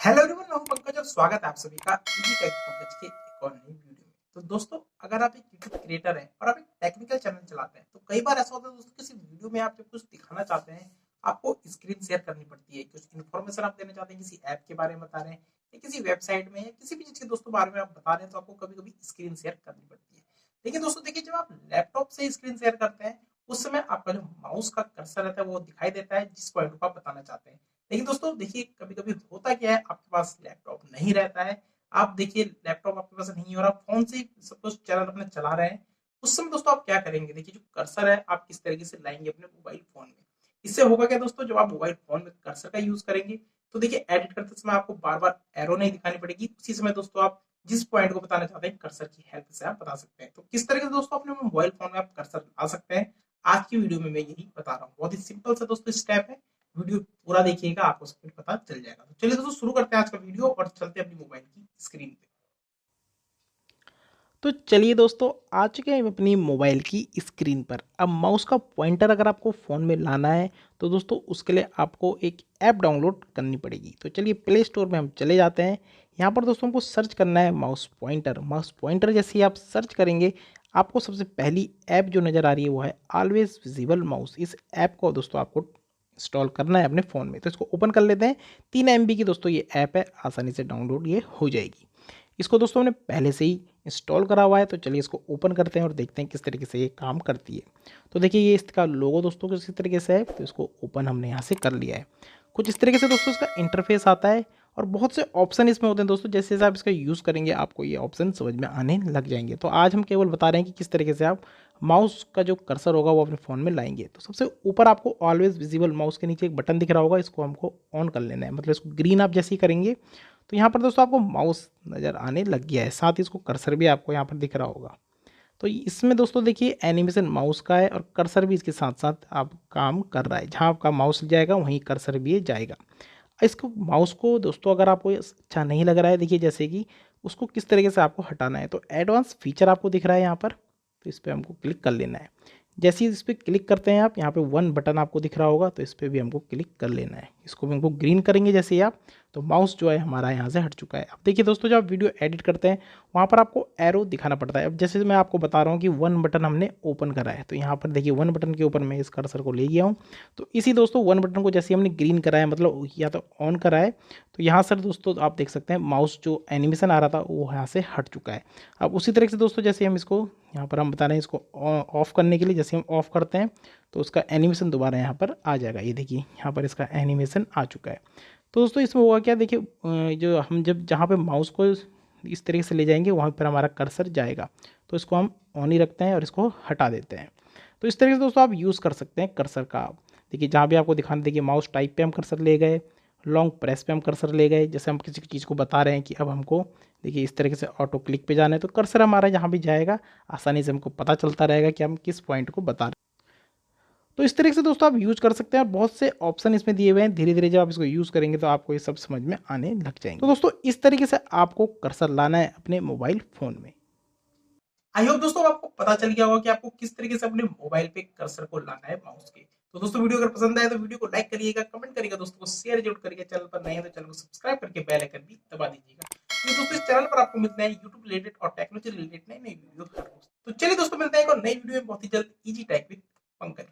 Hello everyone, मैं हूं पंकज और स्वागत है आप सभी का EasyTech पंकज के एक और नई वीडियो में। तो दोस्तों, अगर आप एक यूट्यूब क्रिएटर हैं और आप एक टेक्निकल चैनल चलाते हैं तो कई बार ऐसा होता है दोस्तों, किसी वीडियो में आप जब कुछ दिखाना चाहते हैं, आपको स्क्रीन शेयर करनी पड़ती है। कुछ इन्फॉर्मेशन आप देना चाहते हैं, किसी ऐप के बारे में बता रहे हैं या किसी वेबसाइट में या किसी भी चीज के दोस्तों बारे में आप बता रहे हैं, तो आपको कभी कभी स्क्रीन शेयर करनी पड़ती है। लेकिन दोस्तों देखिए, जब आप लैपटॉप से स्क्रीन शेयर करते हैं, उस समय आपका जो माउस का कर्सर रहता है वो दिखाई देता है जिस पॉइंट को आप बताना चाहते हैं। लेकिन दोस्तों देखिए, कभी-कभी होता क्या है, आपके पास लैपटॉप नहीं रहता है। आप देखिए, लैपटॉप आपके पास नहीं है और आप फ़ोन से ही सपोज़ चैनल अपना चला रहे हैं। उस समय दोस्तों आप क्या करेंगे? देखिए, जो कर्सर है आप किस तरीके से लाएँगे अपने मोबाइल फ़ोन में। इससे होगा क्या दोस्तों, जब आप मोबाइल फ़ोन में कर्सर का यूज़ करेंगे, तो देखिए एडिट करते समय आपको बार-बार एरो नहीं दिखानी पड़ेगी। उसी समय दोस्तों आप जिस पॉइंट को बताना चाहते हैं, कर्सर की हेल्प से आप बता सकते हैं। तो किस तरीके से दोस्तों अपने मोबाइल फ़ोन में आप कर्सर ला सकते हैं, आज की वीडियो में मैं यही बता रहा हूँ। बहुत ही सिंपल सा दोस्तों स्टेप है। वीडियो पूरा देखिएगा, आपको सब कुछ पता चल जाएगा। तो चलिए दोस्तों, शुरू करते हैं आज का वीडियो और चलते हैं अपनी मोबाइल की स्क्रीन पे। तो चलिए दोस्तों, आ चुके हैं हम अपनी मोबाइल की स्क्रीन पर। अब माउस का पॉइंटर अगर आपको फ़ोन में लाना है तो दोस्तों उसके लिए आपको एक ऐप डाउनलोड करनी पड़ेगी। तो चलिए प्ले स्टोर में हम चले जाते हैं। यहाँ पर दोस्तों हमको सर्च करना है माउस पॉइंटर। माउस पॉइंटर जैसे ही आप सर्च करेंगे, आपको सबसे पहली ऐप जो नज़र आ रही है वो है ऑलवेज विजिबल माउस। इस ऐप को दोस्तों आपको इंस्टॉल करना है अपने फ़ोन में। तो इसको ओपन कर लेते हैं। 3 MB की दोस्तों ये ऐप है, आसानी से डाउनलोड ये हो जाएगी। इसको दोस्तों हमने पहले से ही इंस्टॉल करा हुआ है। तो चलिए इसको ओपन करते हैं और देखते हैं किस तरीके से ये काम करती है। तो देखिए, ये इसका लोगो दोस्तों किस तरीके से है। तो इसको ओपन हमने यहाँ से कर लिया है। कुछ इस तरीके से दोस्तों इसका इंटरफेस आता है और बहुत से ऑप्शन इसमें होते हैं दोस्तों। जैसे जैसे आप इसका यूज़ करेंगे, आपको ये ऑप्शन समझ में आने लग जाएंगे। तो आज हम केवल बता रहे हैं कि किस तरीके से आप माउस का जो कर्सर होगा वो अपने फ़ोन में लाएंगे। तो सबसे ऊपर आपको ऑलवेज विजिबल माउस के नीचे एक बटन दिख रहा होगा, इसको हमको ऑन कर लेना है। मतलब इसको ग्रीन आप जैसे ही करेंगे तो यहाँ पर दोस्तों आपको माउस नज़र आने लग गया है। साथ ही इसको कर्सर भी आपको यहाँ पर दिख रहा होगा। तो इसमें दोस्तों देखिए, एनिमेशन माउस का है और कर्सर भी इसके साथ साथ आप काम कर रहा है। जहाँ आपका माउस जाएगा वहीं कर्सर भी जाएगा। इसको माउस को दोस्तों अगर आपको अच्छा नहीं लग रहा है, देखिए जैसे कि उसको किस तरीके से आपको हटाना है। तो एडवांस फीचर आपको दिख रहा है यहाँ पर, तो इस पर हमको क्लिक कर लेना है। जैसे ही इस पर क्लिक करते हैं आप, यहाँ पे 1 बटन आपको दिख रहा होगा, तो इस पर भी हमको क्लिक कर लेना है। इसको भी हमको ग्रीन करेंगे जैसे ही आप, तो माउस जो है हमारा यहाँ से हट चुका है। अब देखिए दोस्तों, जब आप वीडियो एडिट करते हैं वहाँ पर आपको एरो दिखाना पड़ता है। अब जैसे मैं आपको बता रहा हूँ कि 1 बटन हमने ओपन करा है, तो यहाँ पर देखिए 1 बटन के ऊपर मैं इस कर्सर को ले गया हूँ। तो इसी दोस्तों 1 बटन को जैसे हमने ग्रीन करा है, मतलब या तो ऑन करा है, तो यहाँ से दोस्तों आप देख सकते हैं माउस जो एनिमेशन आ रहा था वो यहाँ से हट चुका है। अब उसी तरीके से दोस्तों, जैसे हम इसको यहाँ पर हम बता रहे हैं, इसको ऑफ़ करने के लिए जैसे हम ऑफ़ करते हैं तो उसका एनिमेशन दोबारा यहाँ पर आ जाएगा। ये देखिए यहाँ पर इसका एनिमेशन आ चुका है। तो दोस्तों इसमें होगा क्या, देखिए जो हम जब जहाँ पे माउस को इस तरीके से ले जाएंगे वहाँ पर हमारा कर्सर जाएगा। तो इसको हम ऑन ही रखते हैं और इसको हटा देते हैं। तो इस तरीके से दोस्तों आप यूज़ कर सकते हैं कर्सर का। आप देखिए, जहाँ भी आपको दिखाना, देखिए माउस टाइप पे हम कर्सर ले गए, लॉन्ग प्रेस पे हम कर्सर ले गए। जैसे हम किसी चीज़ को बता रहे हैं कि अब हमको देखिए इस तरीके से ऑटो क्लिक पे जाना है, तो कर्सर हमारा जहाँ भी जाएगा आसानी से हमको पता चलता रहेगा कि हम किस पॉइंट को बता रहे हैं। तो इस तरीके से दोस्तों आप यूज़ कर सकते हैं और बहुत से ऑप्शन इसमें दिए हुए हैं। धीरे धीरे जब आप इसको यूज़ करेंगे तो आपको ये सब समझ में आने लग जाएंगे। तो दोस्तों इस तरीके से आपको कर्सर लाना है अपने मोबाइल फ़ोन में। आई होप दोस्तों आपको पता चल गया होगा कि आपको किस तरीके से अपने मोबाइल पे कर्सर को लाना है माउस के। तो दोस्तों, वीडियो अगर पसंद आए तो वीडियो को लाइक करिएगा, कमेंट करिएगा, दोस्तों को शेयर जरूर करिएगा। चैनल पर नए हैं तो चैनल को सब्सक्राइब करके बेल आइकन भी दबा दीजिएगा। तो दोस्तों, इस चैनल पर आपको मिलते हैं यूट्यूब रिलेटेड और टेक्नोलॉजी रिलेटेड नई नई वीडियो हर रोज। तो चलिए दोस्तों, मिलते हैं एक और नई वीडियो में बहुत ही जल्द। Easy tech with Pankaj.